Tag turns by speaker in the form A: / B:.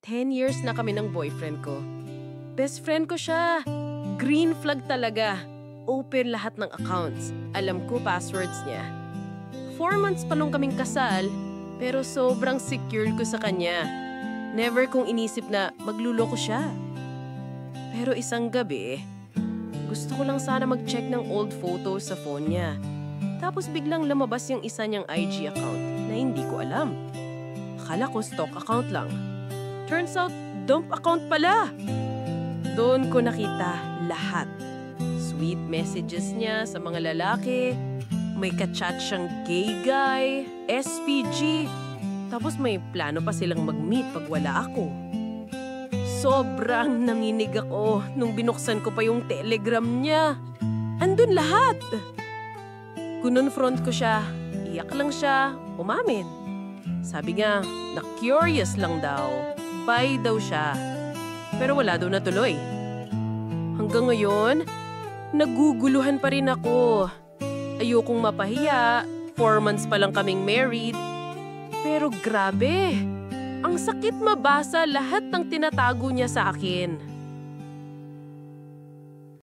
A: 10 years na kami ng boyfriend ko. Best friend ko siya. Green flag talaga. Open lahat ng accounts. Alam ko passwords niya. 4 months pa nung kaming kasal, pero sobrang secure ko sa kanya. Never kong inisip na magluloko siya. Pero isang gabi, gusto ko lang sana mag-check ng old photos sa phone niya. Tapos biglang lumabas yung isa niyang IG account na hindi ko alam. Akala ko stock account lang. Turns out, dump account pala. Doon ko nakita lahat. Sweet messages niya sa mga lalaki. May kachat siyang gay guy, SPG. Tapos may plano pa silang mag-meet pag wala ako. Sobrang nanginig ako nung binuksan ko pa yung telegram niya. Andun lahat. Kunonfront ko siya. Iyak lang siya. Umamin. Sabi nga, na-curious lang daw. Bye daw siya. Pero wala daw natuloy. Hanggang ngayon, naguguluhan pa rin ako. Ayokong mapahiya, 4 months pa lang kaming married. Pero grabe, ang sakit mabasa lahat ng tinatago niya sa akin.